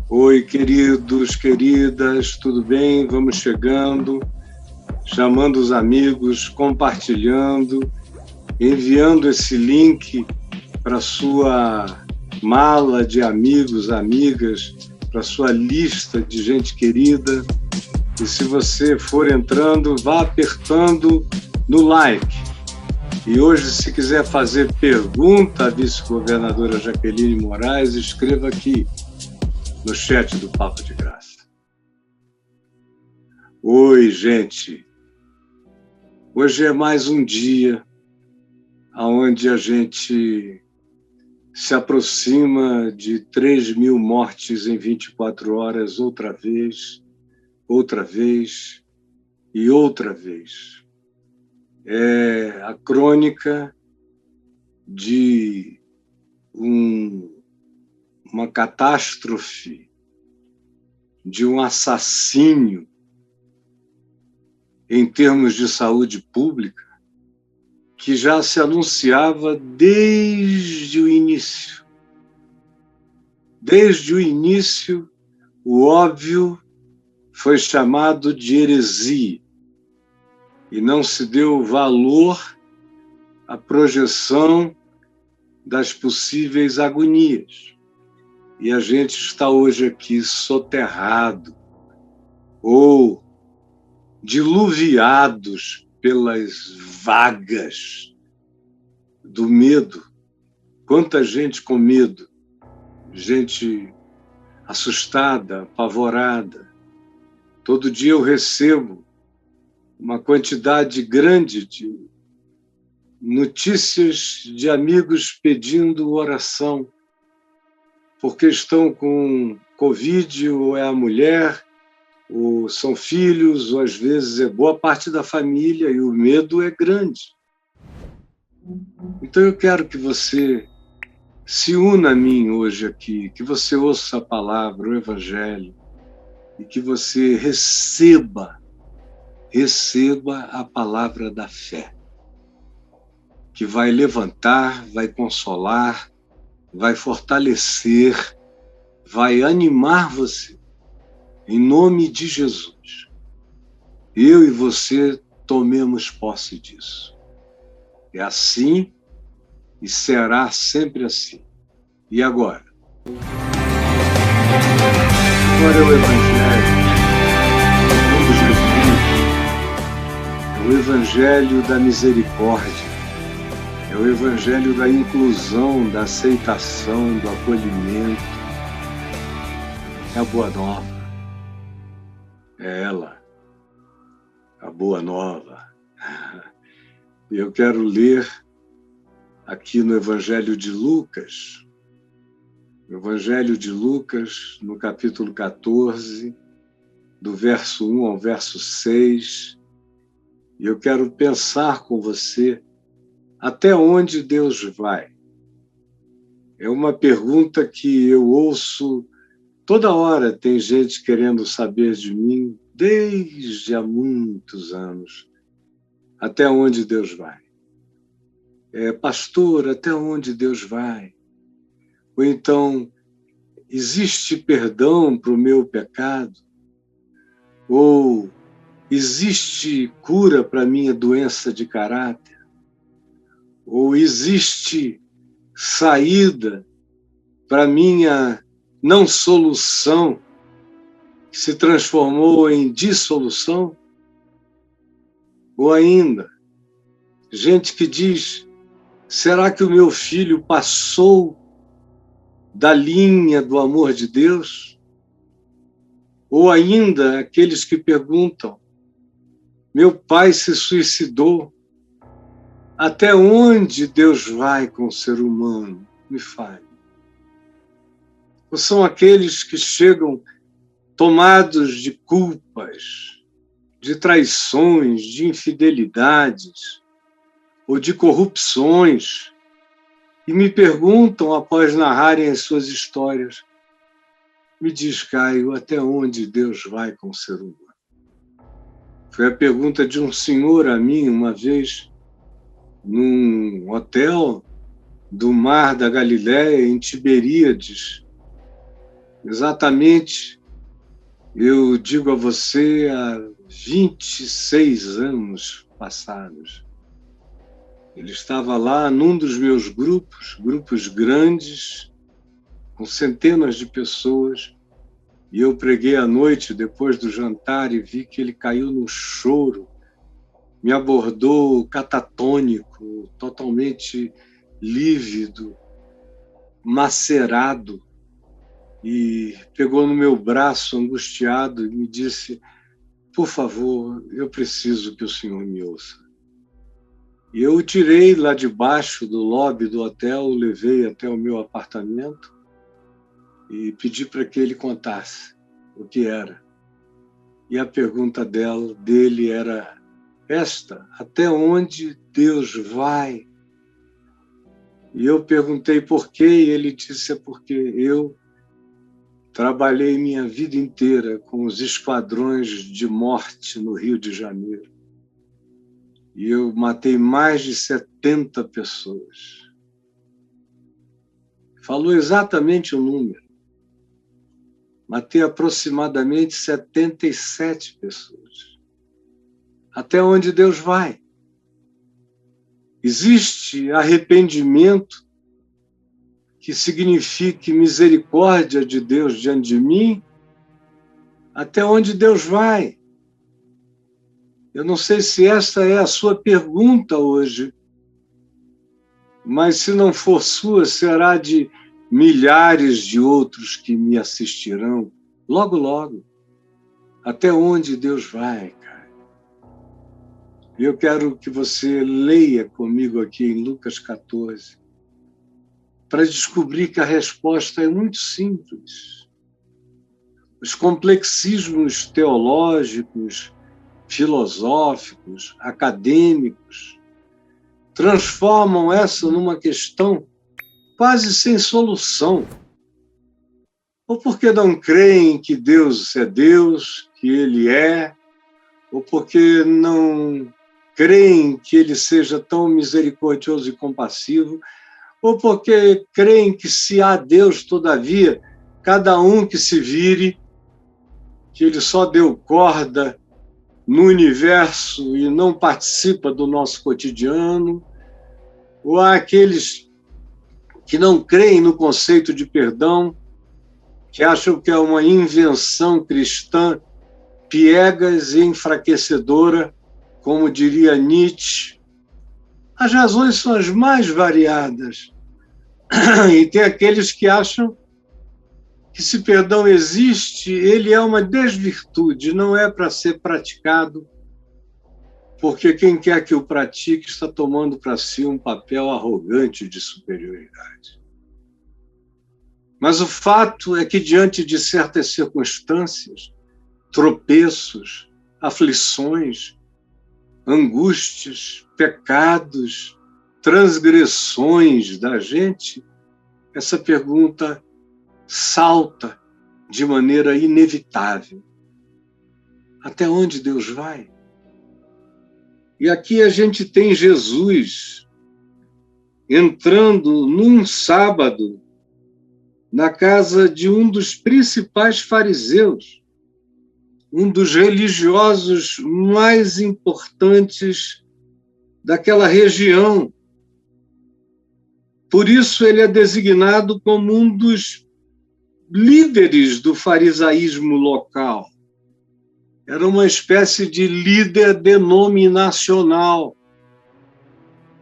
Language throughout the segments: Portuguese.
Oi, queridos, queridas, tudo bem? Vamos chegando, chamando os amigos, compartilhando, enviando esse link para sua mala de amigos, amigas, para sua lista de gente querida. E se você for entrando, vá apertando no like. E hoje, se quiser fazer pergunta à vice-governadora Jaqueline Moraes, escreva aqui no chat do Papo de Graça. Oi, gente. Hoje é mais um dia onde a gente se aproxima de 3.000 mortes em 24 horas, outra vez e outra vez. É a crônica de uma catástrofe, de um assassínio em termos de saúde pública, que já se anunciava desde o início. Desde o início, o óbvio foi chamado de heresia e não se deu valor à projeção das possíveis agonias. E a gente está hoje aqui soterrado ou diluviados pelas vagas do medo. Quanta gente com medo, gente assustada, apavorada. Todo dia eu recebo uma quantidade grande de notícias de amigos pedindo oração, porque estão com Covid, ou é a mulher, ou são filhos, ou às vezes é boa parte da família, e o medo é grande. Então eu quero que você se una a mim hoje aqui, que você ouça a palavra, o Evangelho, e que você receba a palavra da fé, que vai levantar, vai consolar, vai fortalecer, vai animar você, em nome de Jesus. Eu e você tomemos posse disso. É assim e será sempre assim. E agora? Agora é o Evangelho. É o Evangelho da misericórdia. É o Evangelho da inclusão, da aceitação, do acolhimento. É a Boa Nova. É ela, a Boa Nova. Eu quero ler aqui no Evangelho de Lucas, no capítulo 14, do verso 1 ao verso 6, e eu quero pensar com você até onde Deus vai. É uma pergunta que eu ouço toda hora, tem gente querendo saber de mim desde há muitos anos. Até onde Deus vai? Pastor, até onde Deus vai? Ou então, existe perdão para o meu pecado? Ou existe cura para a minha doença de caráter? Ou existe saída para a minha não solução, que se transformou em dissolução? Ou ainda, gente que diz, será que o meu filho passou da linha do amor de Deus? Ou ainda, aqueles que perguntam, meu pai se suicidou, até onde Deus vai com o ser humano? Me fale. Ou são aqueles que chegam tomados de culpas, de traições, de infidelidades ou de corrupções e me perguntam, após narrarem as suas histórias, me diz, Caio, até onde Deus vai com o ser humano? Foi a pergunta de um senhor a mim uma vez num hotel do mar da Galiléia, em Tiberíades. Exatamente, eu digo a você, há 26 anos passados. Ele estava lá num dos meus grupos grandes, com centenas de pessoas, e eu preguei à noite, depois do jantar, e vi que ele caiu no choro, me abordou catatônico, totalmente lívido, macerado, e pegou no meu braço, angustiado, e me disse: por favor, eu preciso que o senhor me ouça. E eu o tirei lá de baixo do lobby do hotel, o levei até o meu apartamento e pedi para que ele contasse o que era. E a pergunta dele era esta: até onde Deus vai? E eu perguntei por quê, e ele disse: é porque eu trabalhei minha vida inteira com os esquadrões de morte no Rio de Janeiro. E eu matei mais de 70 pessoas. Falou exatamente o número. Matei aproximadamente 77 pessoas. Até onde Deus vai? Existe arrependimento que signifique misericórdia de Deus diante de mim? Até onde Deus vai? Eu não sei se essa é a sua pergunta hoje, mas se não for sua, será de milhares de outros que me assistirão logo, logo. Até onde Deus vai, cara? E eu quero que você leia comigo aqui em Lucas 14, para descobrir que a resposta é muito simples. Os complexismos teológicos, filosóficos, acadêmicos, transformam essa numa questão quase sem solução. Ou porque não creem que Deus é Deus, que Ele é, ou porque não creem que Ele seja tão misericordioso e compassivo, ou porque creem que se há Deus, todavia, cada um que se vire, que Ele só deu corda no universo e não participa do nosso cotidiano, ou há aqueles que não creem no conceito de perdão, que acham que é uma invenção cristã piegas e enfraquecedora, como diria Nietzsche. As razões são as mais variadas. E tem aqueles que acham que se perdão existe, ele é uma desvirtude, não é para ser praticado, porque quem quer que o pratique está tomando para si um papel arrogante de superioridade. Mas o fato é que, diante de certas circunstâncias, tropeços, aflições, angústias, pecados, transgressões da gente, essa pergunta salta de maneira inevitável. Até onde Deus vai? E aqui a gente tem Jesus entrando num sábado na casa de um dos principais fariseus, um dos religiosos mais importantes daquela região. Por isso ele é designado como um dos líderes do farisaísmo local. Era uma espécie de líder denominacional.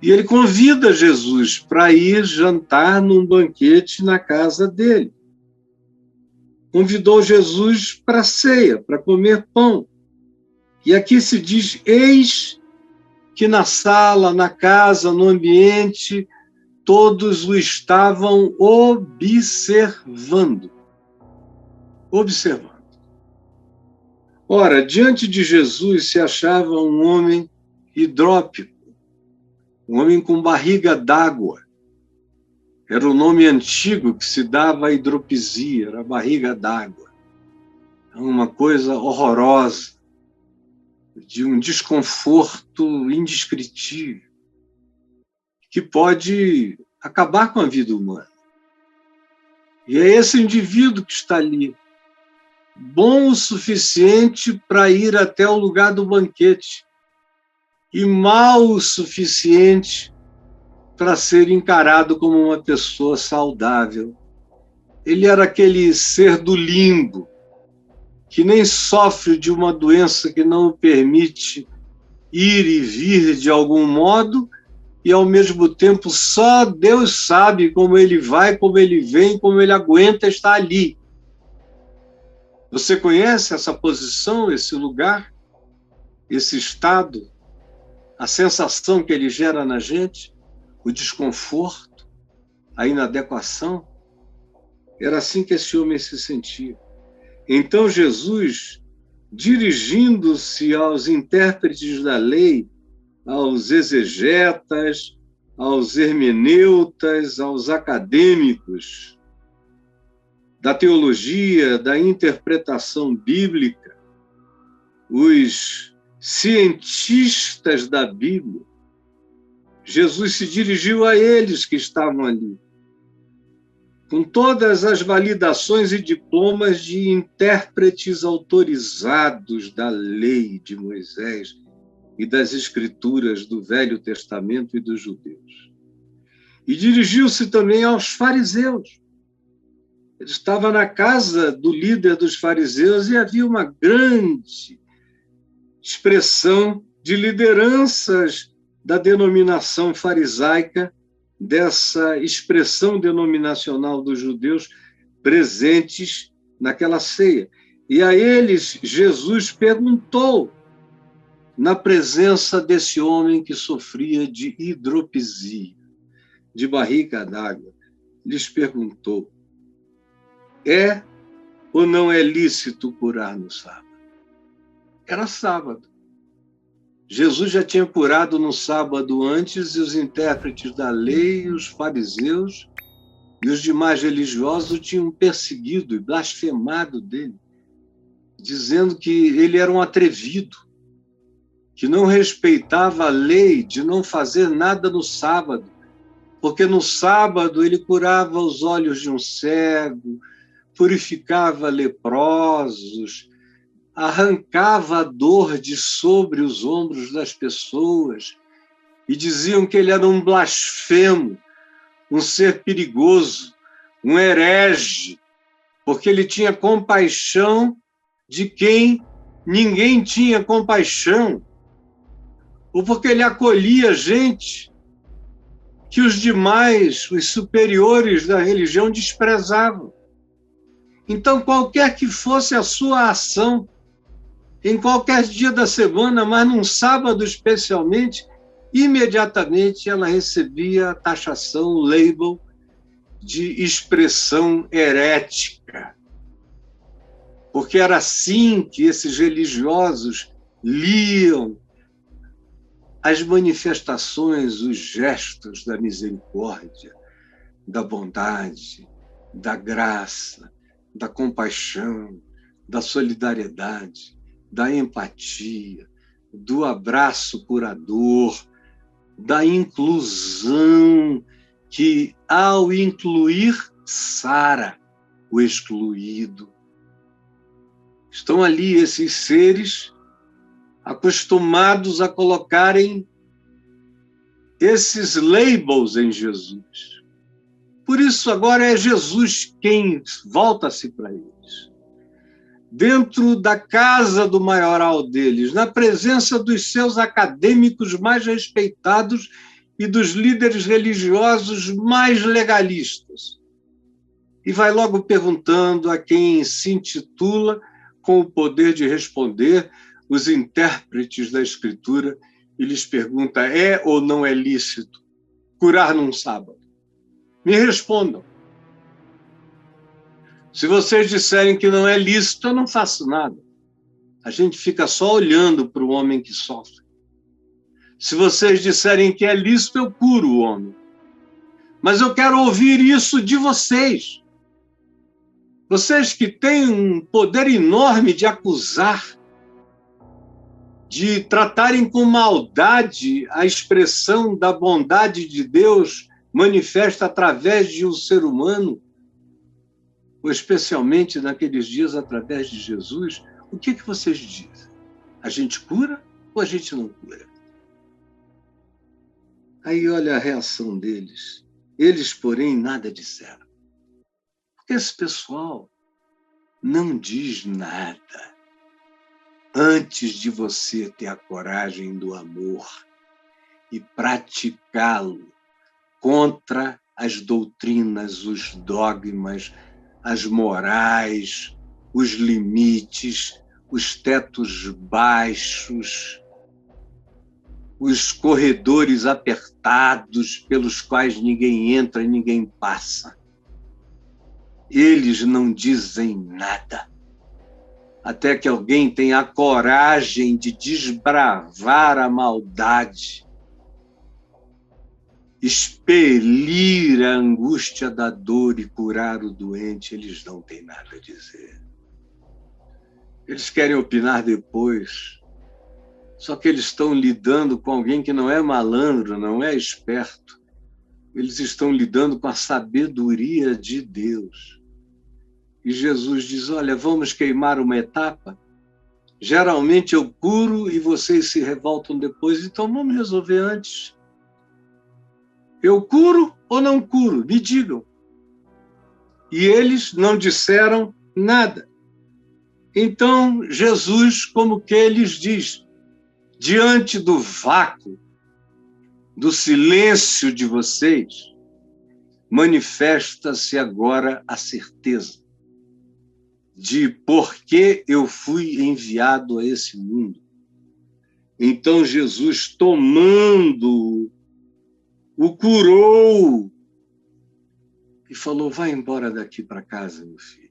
E ele convida Jesus para ir jantar num banquete na casa dele. Convidou Jesus para a ceia, para comer pão. E aqui se diz: eis que na sala, na casa, no ambiente, todos o estavam observando. Observando. Ora, diante de Jesus se achava um homem hidrópico, um homem com barriga d'água. Era o nome antigo que se dava à hidropisia, era a barriga d'água. Uma coisa horrorosa, de um desconforto indescritível, que pode acabar com a vida humana. E é esse indivíduo que está ali, bom o suficiente para ir até o lugar do banquete e mau o suficiente para ser encarado como uma pessoa saudável. Ele era aquele ser do limbo, que nem sofre de uma doença que não o permite ir e vir de algum modo, e ao mesmo tempo só Deus sabe como ele vai, como ele vem, como ele aguenta estar ali. Você conhece essa posição, esse lugar, esse estado, a sensação que ele gera na gente, o desconforto, a inadequação? Era assim que esse homem se sentia. Então Jesus, dirigindo-se aos intérpretes da lei, aos exegetas, aos hermeneutas, aos acadêmicos da teologia, da interpretação bíblica, os cientistas da Bíblia, Jesus se dirigiu a eles que estavam ali, com todas as validações e diplomas de intérpretes autorizados da lei de Moisés e das escrituras do Velho Testamento e dos judeus. E dirigiu-se também aos fariseus. Ele estava na casa do líder dos fariseus e havia uma grande expressão de lideranças da denominação farisaica, dessa expressão denominacional dos judeus presentes naquela ceia. E a eles Jesus perguntou, na presença desse homem que sofria de hidropisia, de barriga d'água, lhes perguntou: é ou não é lícito curar no sábado? Era sábado. Jesus já tinha curado no sábado antes, e os intérpretes da lei, os fariseus e os demais religiosos o tinham perseguido e blasfemado dele, dizendo que ele era um atrevido, que não respeitava a lei de não fazer nada no sábado, porque no sábado ele curava os olhos de um cego, purificava leprosos, arrancava a dor de sobre os ombros das pessoas, e diziam que ele era um blasfemo, um ser perigoso, um herege, porque ele tinha compaixão de quem ninguém tinha compaixão, ou porque ele acolhia gente que os demais, os superiores da religião, desprezavam. Então, qualquer que fosse a sua ação, em qualquer dia da semana, mas num sábado especialmente, imediatamente ela recebia a taxação, o label de expressão herética. Porque era assim que esses religiosos liam as manifestações, os gestos da misericórdia, da bondade, da graça, da compaixão, da solidariedade, da empatia, do abraço curador, da inclusão, que, ao incluir, sara o excluído. Estão ali esses seres acostumados a colocarem esses labels em Jesus. Por isso, agora é Jesus quem volta-se para eles. Dentro da casa do maioral deles, na presença dos seus acadêmicos mais respeitados e dos líderes religiosos mais legalistas. E vai logo perguntando a quem se intitula com o poder de responder, os intérpretes da Escritura, e lhes pergunta: é ou não é lícito curar num sábado? Me respondam. Se vocês disserem que não é lícito, eu não faço nada. A gente fica só olhando para o homem que sofre. Se vocês disserem que é lícito, eu curo o homem. Mas eu quero ouvir isso de vocês. Vocês que têm um poder enorme de acusar, de tratarem com maldade a expressão da bondade de Deus manifesta através de um ser humano, ou especialmente naqueles dias através de Jesus, o que vocês dizem? A gente cura ou a gente não cura? Aí olha a reação deles. Eles, porém, nada disseram. Porque esse pessoal não diz nada antes de você ter a coragem do amor e praticá-lo contra as doutrinas, os dogmas, as morais, os limites, os tetos baixos, os corredores apertados pelos quais ninguém entra e ninguém passa. Eles não dizem nada, até que alguém tenha a coragem de desbravar a maldade, expelir a angústia da dor e curar o doente. Eles não têm nada a dizer. Eles querem opinar depois, só que eles estão lidando com alguém que não é malandro, não é esperto. Eles estão lidando com a sabedoria de Deus. E Jesus diz, olha, vamos queimar uma etapa? Geralmente eu curo e vocês se revoltam depois, então vamos resolver antes. Eu curo ou não curo? Me digam. E eles não disseram nada. Então, Jesus, como que lhes diz, diante do vácuo, do silêncio de vocês, manifesta-se agora a certeza de por que eu fui enviado a esse mundo. Então, Jesus, tomando-o, o curou e falou, vai embora daqui para casa, meu filho.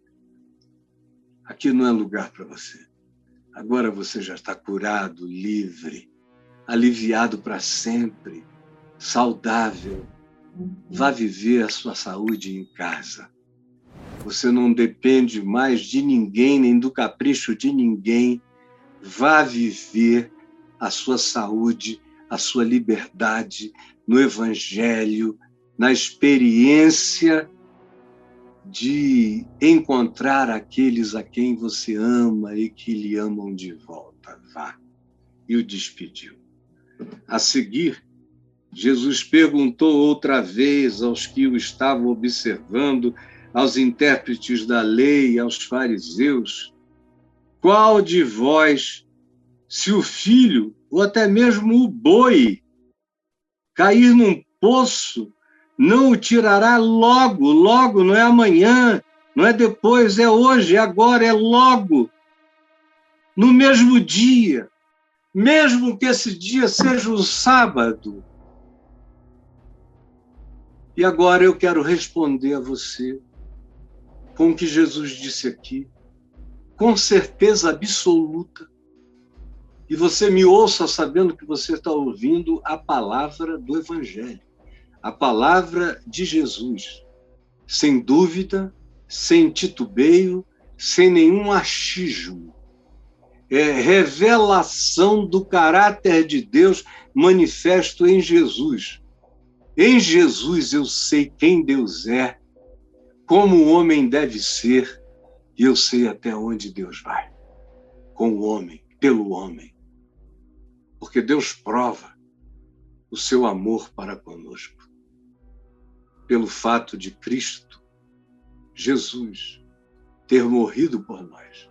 Aqui não é lugar para você. Agora você já está curado, livre, aliviado para sempre, saudável. Vá viver a sua saúde em casa. Você não depende mais de ninguém, nem do capricho de ninguém. Vá viver a sua saúde, a sua liberdade no Evangelho, na experiência de encontrar aqueles a quem você ama e que lhe amam de volta. Vá. E o despediu. A seguir, Jesus perguntou outra vez aos que o estavam observando, aos intérpretes da lei, aos fariseus, qual de vós, se o filho, ou até mesmo o boi, cair num poço, não o tirará logo, logo, não é amanhã, não é depois, é hoje, é agora, é logo, no mesmo dia, mesmo que esse dia seja um sábado. E agora eu quero responder a você com o que Jesus disse aqui, com certeza absoluta. E você me ouça sabendo que você está ouvindo a palavra do Evangelho, a palavra de Jesus, sem dúvida, sem titubeio, sem nenhum achismo. É revelação do caráter de Deus manifesto em Jesus. Em Jesus eu sei quem Deus é, como o homem deve ser, e eu sei até onde Deus vai, com o homem, pelo homem. Porque Deus prova o seu amor para conosco, pelo fato de Cristo, Jesus, ter morrido por nós,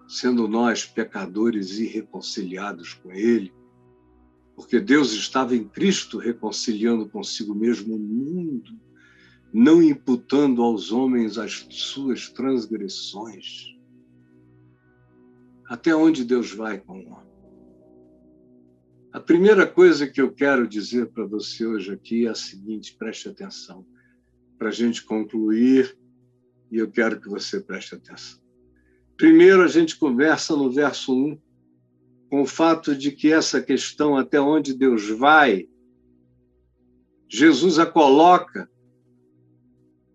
sendo nós pecadores irreconciliados com Ele, porque Deus estava em Cristo reconciliando consigo mesmo o mundo, não imputando aos homens as suas transgressões. Até onde Deus vai com o homem? A primeira coisa que eu quero dizer para você hoje aqui é a seguinte, preste atenção, para a gente concluir, e eu quero que você preste atenção. Primeiro, a gente conversa no verso 1, com o fato de que essa questão, até onde Deus vai, Jesus a coloca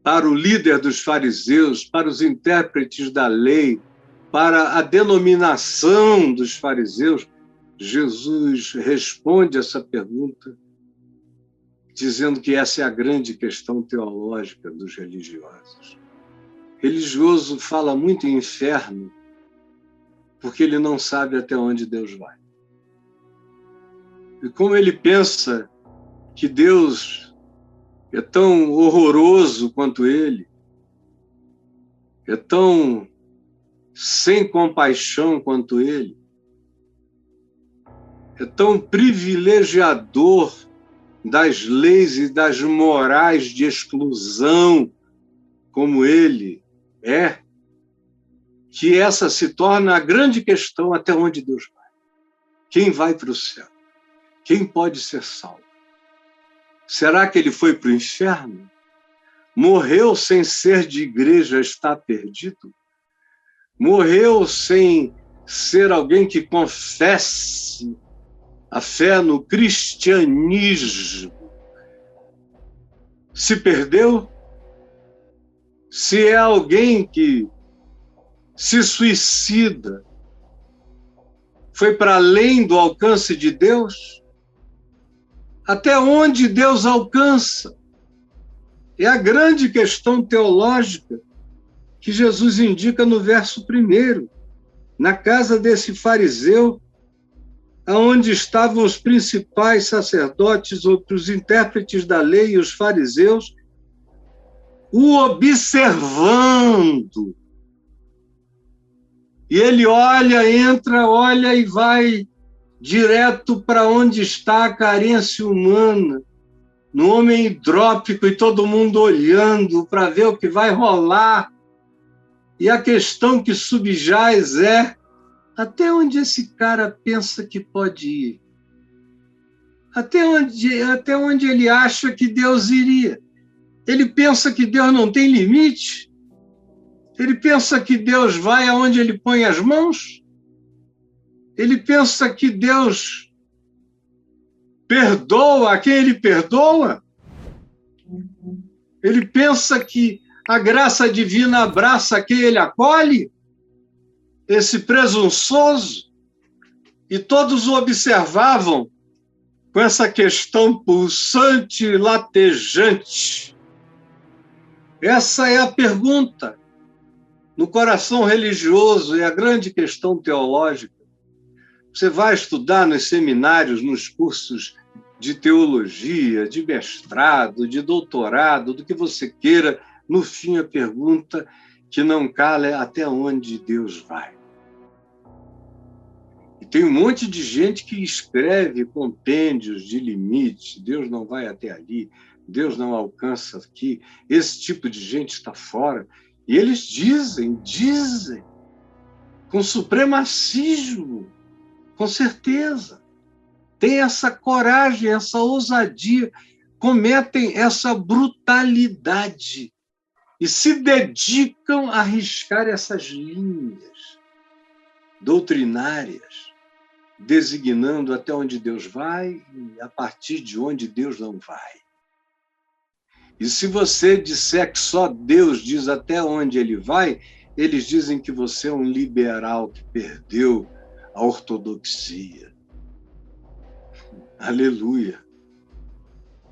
para o líder dos fariseus, para os intérpretes da lei, para a denominação dos fariseus. Jesus responde essa pergunta dizendo que essa é a grande questão teológica dos religiosos. Religioso fala muito em inferno porque ele não sabe até onde Deus vai. E como ele pensa que Deus é tão horroroso quanto ele, é tão sem compaixão quanto ele, é tão privilegiador das leis e das morais de exclusão como ele é, que essa se torna a grande questão até onde Deus vai. Quem vai para o céu? Quem pode ser salvo? Será que ele foi para o inferno? Morreu sem ser de igreja, está perdido? Morreu sem ser alguém que confesse a fé no cristianismo? Se perdeu? Se é alguém que se suicida, foi para além do alcance de Deus? Até onde Deus alcança? É a grande questão teológica que Jesus indica no verso 1. Na casa desse fariseu, aonde estavam os principais sacerdotes, os intérpretes da lei e os fariseus, o observando. E ele olha, entra, olha e vai direto para onde está a carência humana, no homem hidrópico, e todo mundo olhando para ver o que vai rolar. E a questão que subjaz é: até onde esse cara pensa que pode ir? Até onde ele acha que Deus iria? Ele pensa que Deus não tem limite? Ele pensa que Deus vai aonde ele põe as mãos? Ele pensa que Deus perdoa a quem ele perdoa? Ele pensa que a graça divina abraça quem ele acolhe? Esse presunçoso? E todos o observavam com essa questão pulsante, latejante. Essa é a pergunta no coração religioso, é a grande questão teológica. Você vai estudar nos seminários, nos cursos de teologia, de mestrado, de doutorado, do que você queira, no fim a pergunta que não cala é: até onde Deus vai? E tem um monte de gente que escreve compêndios de limite: Deus não vai até ali, Deus não alcança aqui, esse tipo de gente está fora. E eles dizem, com supremacismo, com certeza. Tem essa coragem, essa ousadia, cometem essa brutalidade e se dedicam a riscar essas linhas doutrinárias, designando até onde Deus vai e a partir de onde Deus não vai. E se você disser que só Deus diz até onde ele vai, eles dizem que você é um liberal que perdeu a ortodoxia. Aleluia!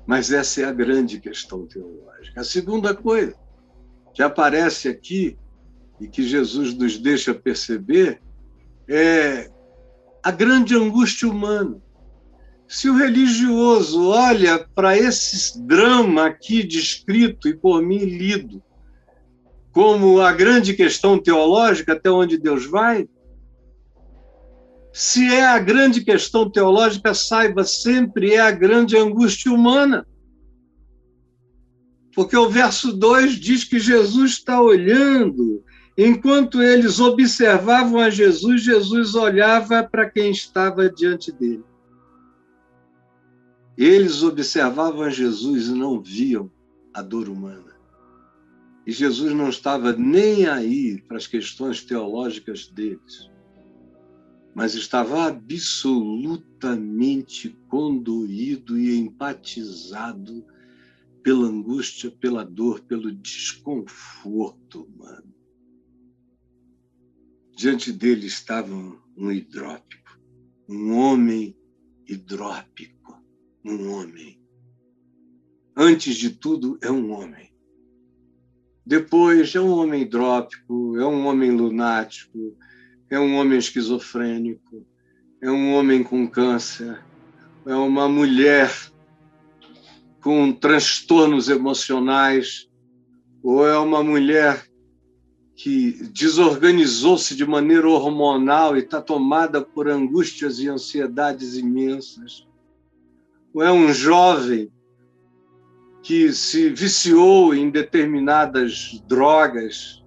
Mas essa é a grande questão teológica. A segunda coisa que aparece aqui e que Jesus nos deixa perceber é a grande angústia humana. Se o religioso olha para esse drama aqui descrito e por mim lido como a grande questão teológica, até onde Deus vai, se é a grande questão teológica, saiba, sempre é a grande angústia humana. Porque o verso 2 diz que Jesus está olhando. Enquanto eles observavam a Jesus, Jesus olhava para quem estava diante dele. Eles observavam a Jesus e não viam a dor humana. E Jesus não estava nem aí para as questões teológicas deles, mas estava absolutamente condoído e empatizado pela angústia, pela dor, pelo desconforto humano. Diante dele estava um hidrópico, um homem hidrópico, um homem antes de tudo, é um homem. Depois, é um homem hidrópico, é um homem lunático, é um homem esquizofrênico, é um homem com câncer, é uma mulher com transtornos emocionais, ou é uma mulher que desorganizou-se de maneira hormonal e está tomada por angústias e ansiedades imensas, ou é um jovem que se viciou em determinadas drogas,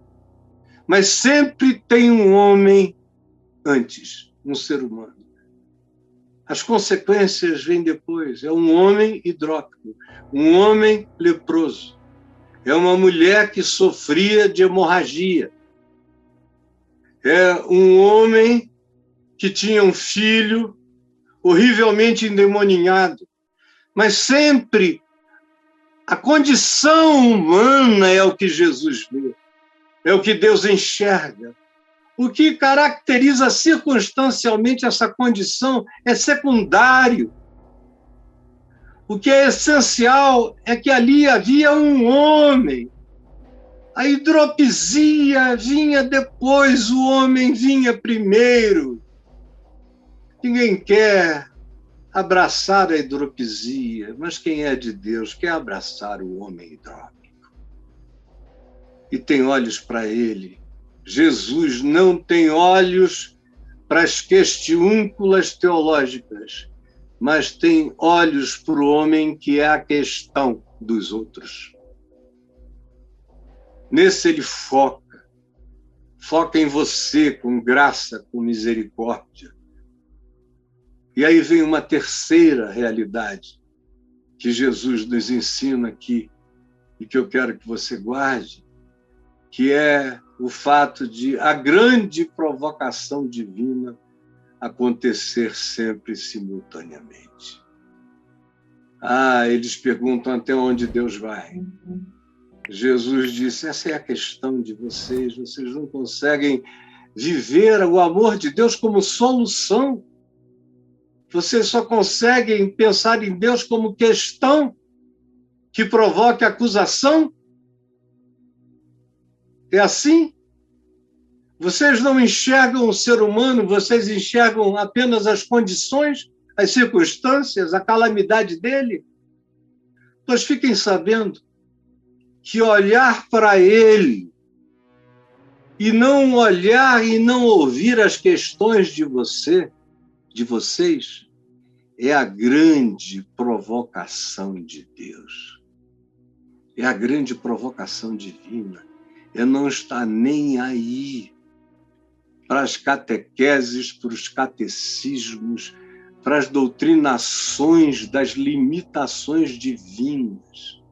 mas sempre tem um homem antes, um ser humano. As consequências vêm depois. É um homem hidrópico, um homem leproso, é uma mulher que sofria de hemorragia, é um homem que tinha um filho horrivelmente endemoninhado, mas sempre a condição humana é o que Jesus vê, é o que Deus enxerga. O que caracteriza circunstancialmente essa condição é secundário. O que é essencial é que ali havia um homem. A hidropisia vinha depois, o homem vinha primeiro. Ninguém quer abraçar a hidropisia, mas quem é de Deus quer abraçar o homem hidrópico. E tem olhos para ele. Jesus não tem olhos para as questiúnculas teológicas, mas tem olhos para o homem que é a questão dos outros. Nesse ele foca em você com graça, com misericórdia. E aí vem uma terceira realidade que Jesus nos ensina aqui e que eu quero que você guarde, que é o fato de a grande provocação divina acontecer sempre simultaneamente. Eles perguntam até onde Deus vai. Jesus disse, essa é a questão de vocês não conseguem viver o amor de Deus como solução. Vocês só conseguem pensar em Deus como questão que provoque acusação. É assim? Vocês não enxergam o ser humano, vocês enxergam apenas as condições, as circunstâncias, a calamidade dele. Pois fiquem sabendo que olhar para ele e não olhar e não ouvir as questões de vocês, é a grande provocação de Deus. É a grande provocação divina. É não estar nem aí para as catequeses, para os catecismos, para as doutrinações das limitações divinas.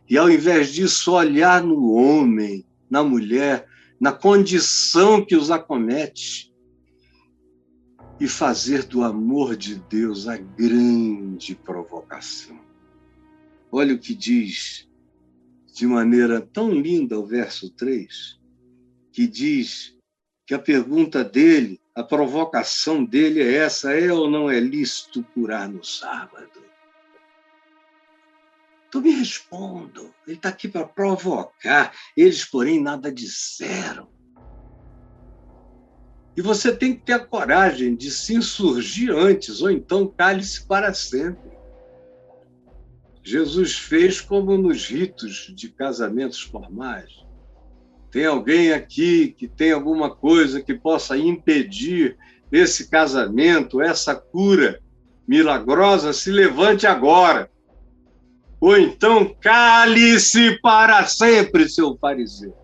E, ao invés disso, olhar no homem, na mulher, na condição que os acomete e fazer do amor de Deus a grande provocação. Olha o que diz de maneira tão linda o verso 3, que diz que a pergunta dele, a provocação dele é essa, é ou não é lícito curar no sábado? Então me respondam, ele está aqui para provocar, eles, porém, nada disseram. E você tem que ter a coragem de se insurgir antes, ou então cale-se para sempre. Jesus fez como nos ritos de casamentos formais. Tem alguém aqui que tem alguma coisa que possa impedir esse casamento, essa cura milagrosa? Se levante agora. Ou então cale-se para sempre, seu fariseu.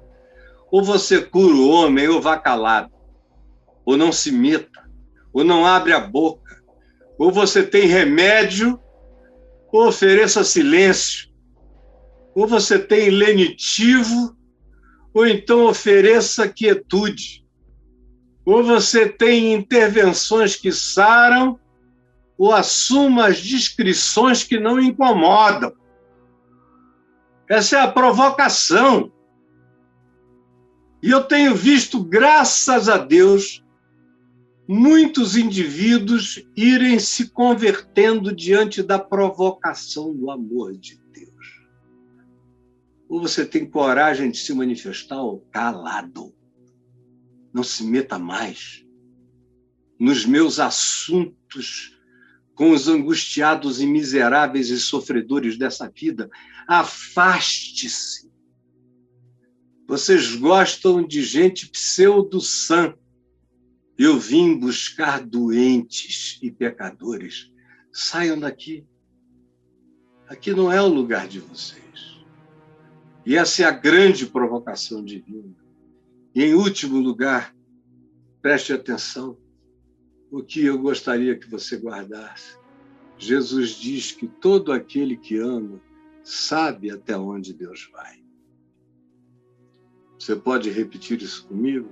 Ou você cura o homem, ou vá calado. Ou não se meta, ou não abre a boca. Ou você tem remédio, ou ofereça silêncio. Ou você tem lenitivo, ou então ofereça quietude. Ou você tem intervenções que saram, ou assuma as discrições que não incomodam. Essa é a provocação. E eu tenho visto, graças a Deus, muitos indivíduos irem se convertendo diante da provocação do amor de Deus. ou você tem coragem de se manifestar ou calado. Não se meta mais nos meus assuntos com os angustiados e miseráveis e sofredores dessa vida. Afaste-se. Vocês gostam de gente pseudo-sã. Eu vim buscar doentes e pecadores. Saiam daqui. Aqui não é o lugar de vocês. E essa é a grande provocação divina. E, em último lugar, preste atenção. O que eu gostaria que você guardasse. Jesus diz que todo aquele que ama sabe até onde Deus vai. Você pode repetir isso comigo?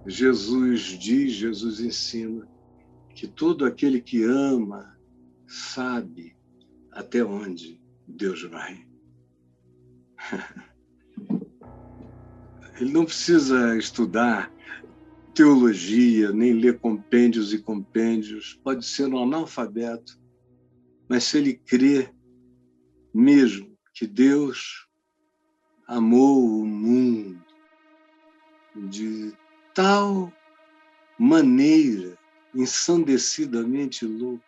Jesus diz, Jesus ensina que todo aquele que ama sabe até onde Deus vai. Ele não precisa estudar teologia, nem ler compêndios e compêndios. Pode ser um analfabeto, mas se ele crê mesmo que Deus amou o mundo de tal maneira ensandecidamente louca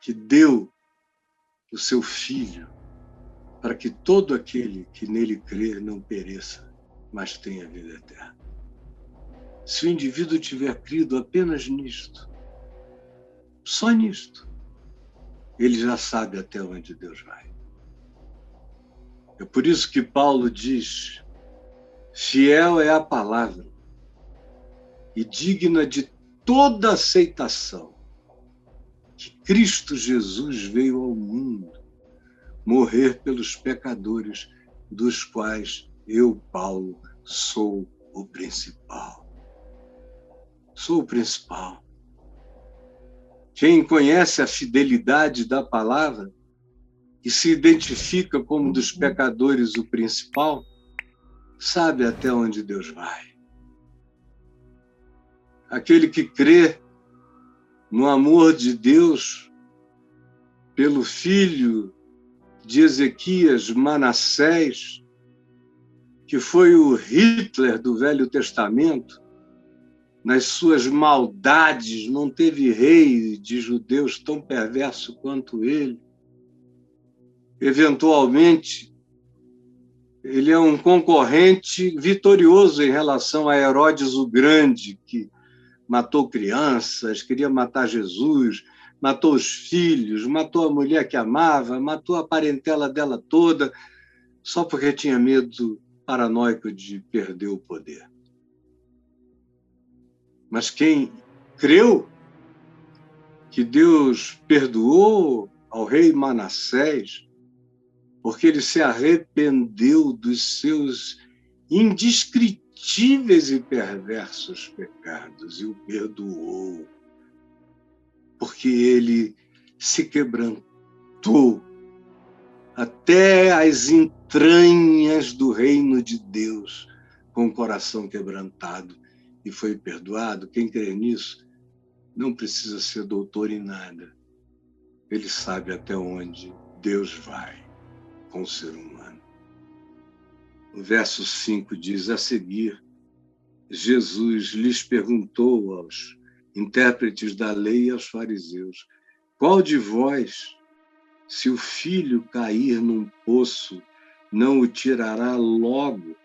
que deu o seu Filho para que todo aquele que nele crer não pereça, mas tenha vida eterna. Se o indivíduo tiver crido apenas nisto, só nisto, ele já sabe até onde Deus vai. É por isso que Paulo diz: fiel é a palavra e digna de toda aceitação que Cristo Jesus veio ao mundo morrer pelos pecadores, dos quais eu, Paulo, sou o principal. Sou o principal. Quem conhece a fidelidade da palavra e se identifica como dos pecadores o principal, sabe até onde Deus vai. Aquele que crê no amor de Deus pelo filho de Ezequias, Manassés, que foi o Hitler do Velho Testamento, nas suas maldades, não teve rei de judeus tão perverso quanto ele. Eventualmente, ele é um concorrente vitorioso em relação a Herodes o Grande, que matou crianças, queria matar Jesus, matou os filhos, matou a mulher que amava, matou a parentela dela toda, só porque tinha medo paranoico de perder o poder. Mas quem creu que Deus perdoou ao rei Manassés, porque ele se arrependeu dos seus indescritíveis e perversos pecados e o perdoou, porque ele se quebrantou até as entranhas do reino de Deus, com o coração quebrantado, e foi perdoado. Quem crê nisso não precisa ser doutor em nada. Ele sabe até onde Deus vai com o ser humano. O verso 5 diz: a seguir, Jesus lhes perguntou aos intérpretes da lei e aos fariseus: qual de vós, se o filho cair num poço, não o tirará logo,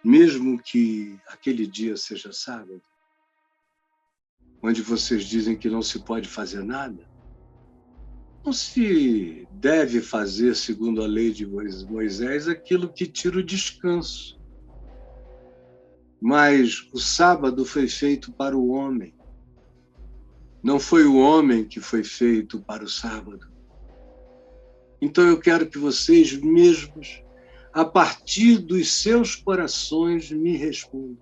mesmo que aquele dia seja sábado? Onde vocês dizem que não se pode fazer nada? Não se deve fazer, segundo a lei de Moisés, aquilo que tira o descanso. Mas o sábado foi feito para o homem. Não foi o homem que foi feito para o sábado. Então eu quero que vocês mesmos, a partir dos seus corações, me respondam.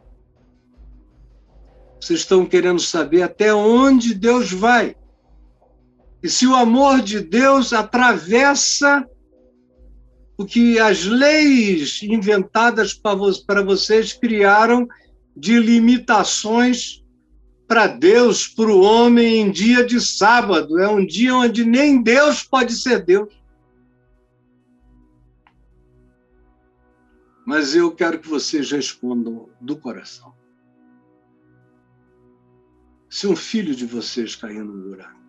Vocês estão querendo saber até onde Deus vai. E se o amor de Deus atravessa o que as leis inventadas para vocês criaram de limitações para Deus, para o homem, em dia de sábado. É um dia onde nem Deus pode ser Deus. Mas eu quero que vocês respondam do coração. Se um filho de vocês cair no buraco,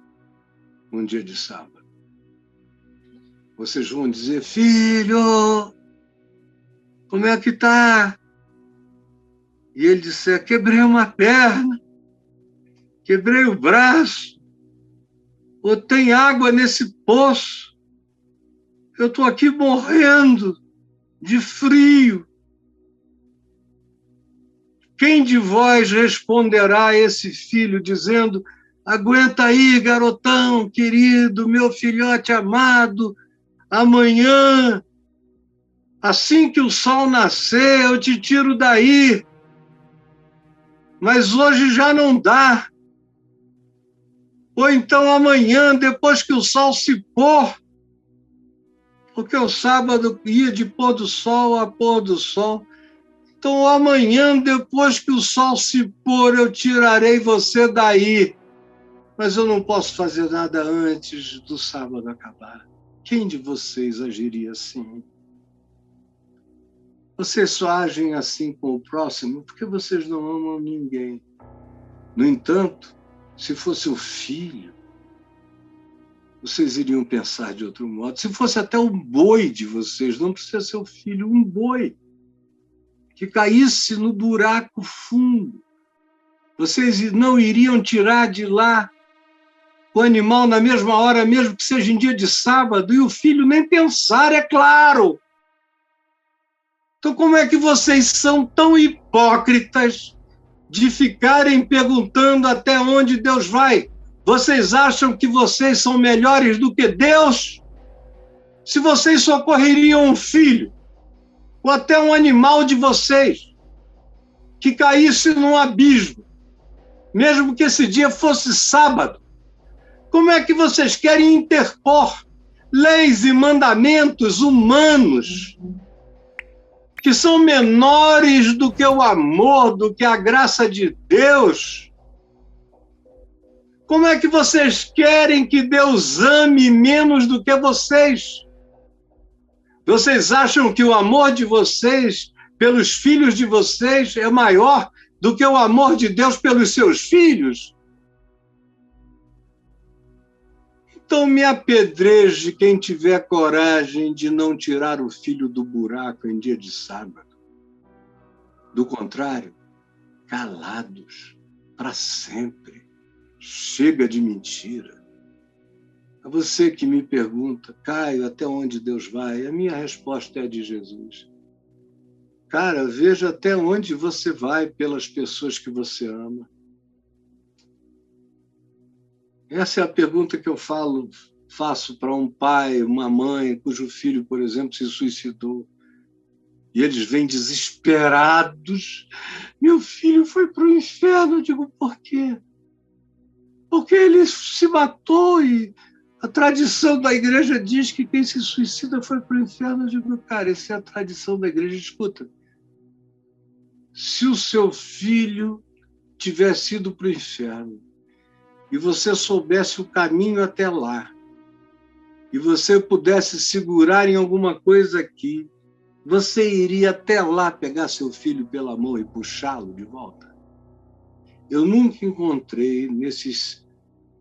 um dia de sábado, vocês vão dizer: filho, como é que tá? E ele disser: quebrei uma perna, quebrei o braço, ou tem água nesse poço, eu estou aqui morrendo de frio. Quem de vós responderá a esse filho dizendo: aguenta aí, garotão, querido, meu filhote amado, amanhã, assim que o sol nascer, eu te tiro daí, mas hoje já não dá. Ou então amanhã, depois que o sol se pôr, porque o sábado ia de pôr do sol a pôr do sol. Então amanhã, depois que o sol se pôr, eu tirarei você daí. Mas eu não posso fazer nada antes do sábado acabar. Quem de vocês agiria assim? Vocês só agem assim com o próximo porque vocês não amam ninguém. No entanto, se fosse o filho, vocês iriam pensar de outro modo. Se fosse até o boi de vocês, não precisa ser o filho, um boi, que caísse no buraco fundo, vocês não iriam tirar de lá o animal na mesma hora, mesmo que seja em dia de sábado, e o filho nem pensar, é claro. Então, como é que vocês são tão hipócritas de ficarem perguntando até onde Deus vai? Vocês acham que vocês são melhores do que Deus? Se vocês socorreriam um filho, ou até um animal de vocês, que caísse num abismo, mesmo que esse dia fosse sábado, como é que vocês querem interpor leis e mandamentos humanos que são menores do que o amor, do que a graça de Deus? Como é que vocês querem que Deus ame menos do que vocês? Vocês acham que o amor de vocês pelos filhos de vocês é maior do que o amor de Deus pelos seus filhos? Então me apedreje quem tiver coragem de não tirar o filho do buraco em dia de sábado. Do contrário, calados para sempre. Chega de mentira. A você que me pergunta: Caio, até onde Deus vai? A minha resposta é a de Jesus. Cara, veja até onde você vai pelas pessoas que você ama. Essa é a pergunta que eu faço para um pai, uma mãe, cujo filho, por exemplo, se suicidou. E eles vêm desesperados. Meu filho foi para o inferno. Eu digo: por quê? Porque ele se matou e a tradição da igreja diz que quem se suicida foi para o inferno. Eu digo: cara, essa é a tradição da igreja. Escuta, se o seu filho tivesse ido para o inferno e você soubesse o caminho até lá, e você pudesse segurar em alguma coisa aqui, você iria até lá pegar seu filho pela mão e puxá-lo de volta? Eu nunca encontrei, nesses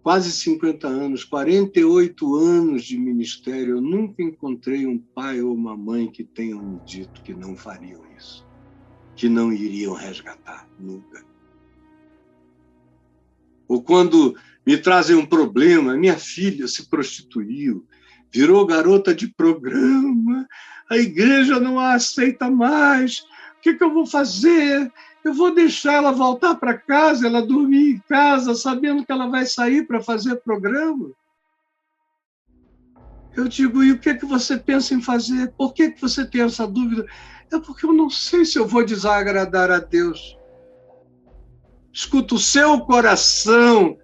quase 50 anos, 48 anos de ministério, eu nunca encontrei um pai ou uma mãe que tenham me dito que não fariam isso, que não iriam resgatar, nunca. Ou quando me trazem um problema: minha filha se prostituiu, virou garota de programa, a igreja não a aceita mais, o que eu vou fazer? Eu vou deixar ela voltar para casa, ela dormir em casa, sabendo que ela vai sair para fazer programa? Eu digo: e o que você pensa em fazer? Por que você tem essa dúvida? É porque eu não sei se eu vou desagradar a Deus. Escuta, o seu coração,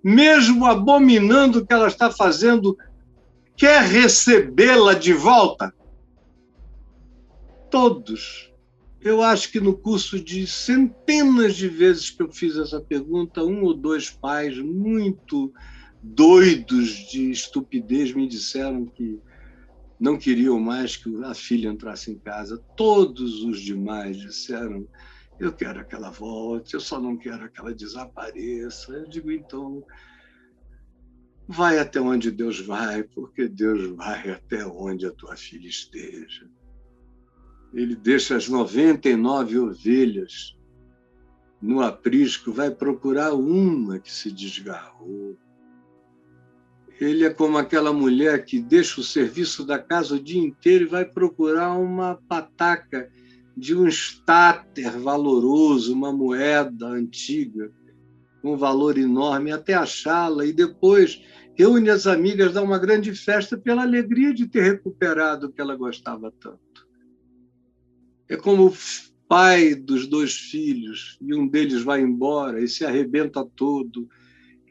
mesmo abominando o que ela está fazendo, quer recebê-la de volta? Todos. Eu acho que no curso de centenas de vezes que eu fiz essa pergunta, um ou dois pais muito doidos de estupidez me disseram que não queriam mais que a filha entrasse em casa. Todos os demais disseram: eu quero que ela volte, eu só não quero que ela desapareça. Eu digo: então, vai até onde Deus vai, porque Deus vai até onde a tua filha esteja. Ele deixa as 99 ovelhas no aprisco, vai procurar uma que se desgarrou. Ele é como aquela mulher que deixa o serviço da casa o dia inteiro e vai procurar uma pataca de um estáter valoroso, uma moeda antiga, com um valor enorme, até achá-la, e depois reúne as amigas, dá uma grande festa pela alegria de ter recuperado o que ela gostava tanto. É como o pai dos 2 filhos, e um deles vai embora e se arrebenta todo,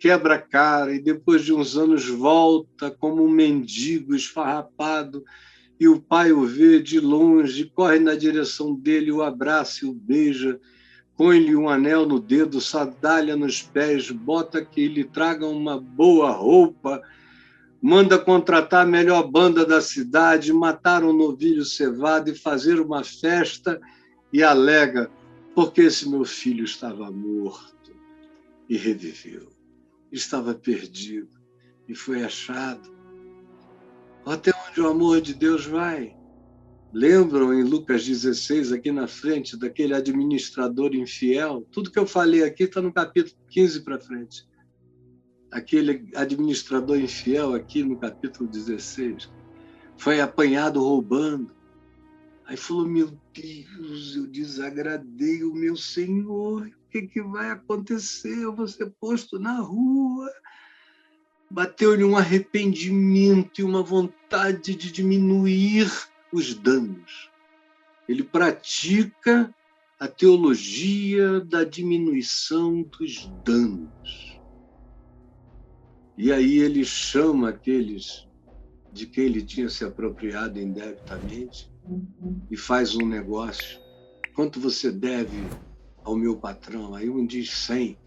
quebra a cara, e depois de uns anos volta como um mendigo esfarrapado, e o pai o vê de longe, corre na direção dele, o abraça e o beija, põe-lhe um anel no dedo, sandália nos pés, bota que ele traga uma boa roupa, manda contratar a melhor banda da cidade, matar um novilho cevado e fazer uma festa, e alega: porque esse meu filho estava morto e reviveu. Estava perdido e foi achado. Até onde o amor de Deus vai? Lembram em Lucas 16, aqui na frente, daquele administrador infiel? Tudo que eu falei aqui está no capítulo 15 para frente. Aquele administrador infiel aqui no capítulo 16 foi apanhado roubando. Aí falou: meu Deus, eu desagradei o meu Senhor, o que vai acontecer? Eu vou ser posto na rua. Bateu-lhe um arrependimento e uma vontade de diminuir os danos. Ele pratica a teologia da diminuição dos danos. E aí ele chama aqueles de quem ele tinha se apropriado indebitamente e faz um negócio. Quanto você deve ao meu patrão? Aí um diz 100.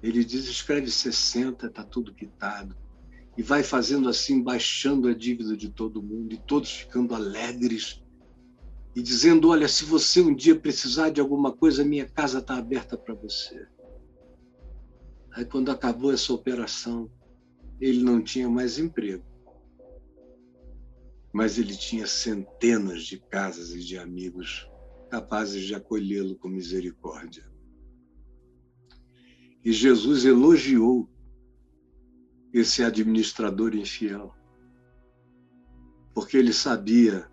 Ele diz: escreve 60, está tudo quitado. E vai fazendo assim, baixando a dívida de todo mundo, e todos ficando alegres, e dizendo: olha, se você um dia precisar de alguma coisa, minha casa está aberta para você. Aí quando acabou essa operação, ele não tinha mais emprego, mas ele tinha centenas de casas e de amigos capazes de acolhê-lo com misericórdia. E Jesus elogiou esse administrador infiel, porque ele sabia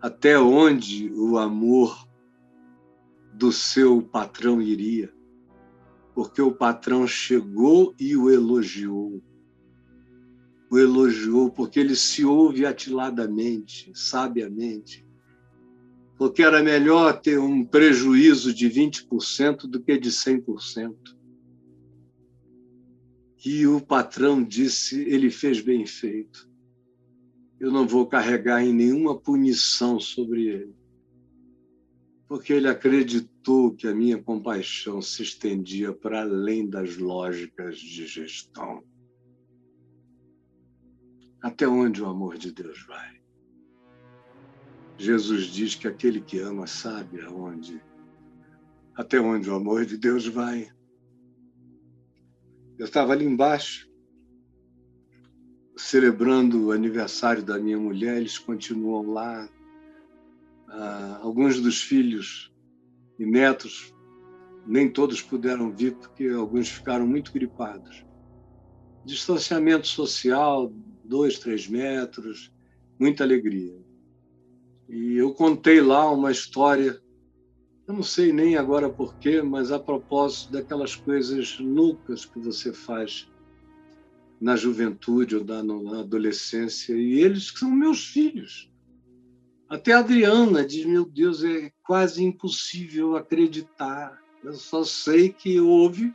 até onde o amor do seu patrão iria, porque o patrão chegou e o elogiou. O elogiou porque ele se ouve atiladamente, sabiamente, porque era melhor ter um prejuízo de 20% do que de 100%. E o patrão disse: ele fez bem feito. Eu não vou carregar em nenhuma punição sobre ele, porque ele acreditou que a minha compaixão se estendia para além das lógicas de gestão. Até onde o amor de Deus vai? Jesus diz que aquele que ama sabe até onde o amor de Deus vai. Eu estava ali embaixo, celebrando o aniversário da minha mulher, eles continuam lá. Alguns dos filhos e netos, nem todos puderam vir, porque alguns ficaram muito gripados. Distanciamento social, 2, 3 metros, muita alegria. E eu contei lá uma história, eu não sei nem agora porquê, mas a propósito daquelas coisas loucas que você faz na juventude ou na adolescência, e eles que são meus filhos. Até a Adriana diz: meu Deus, é quase impossível acreditar. Eu só sei que houve,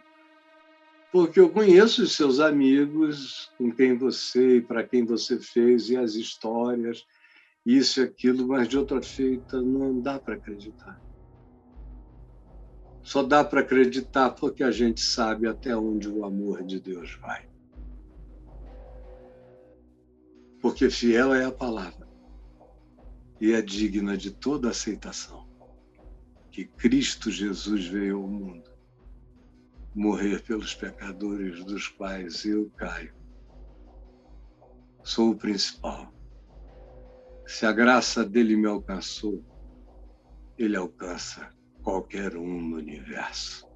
porque eu conheço os seus amigos, com quem você e para quem você fez, e as histórias, isso e aquilo, mas de outra feita não dá para acreditar. Só dá para acreditar porque a gente sabe até onde o amor de Deus vai. porque fiel é a palavra e é digna de toda aceitação, que Cristo Jesus veio ao mundo morrer pelos pecadores dos quais eu caio. Sou o principal. Se a graça dele me alcançou, ele alcança qualquer um no universo.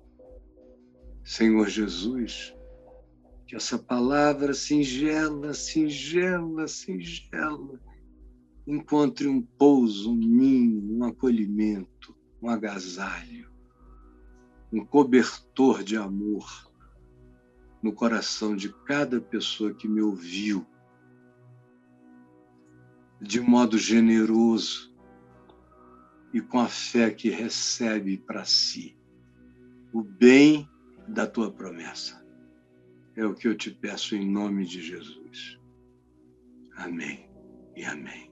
Senhor Jesus, que essa palavra singela, singela, singela, encontre um pouso, um ninho, um acolhimento, um agasalho, um cobertor de amor no coração de cada pessoa que me ouviu, de modo generoso e com a fé que recebe para si o bem da tua promessa. É o que eu te peço em nome de Jesus. Amém e amém.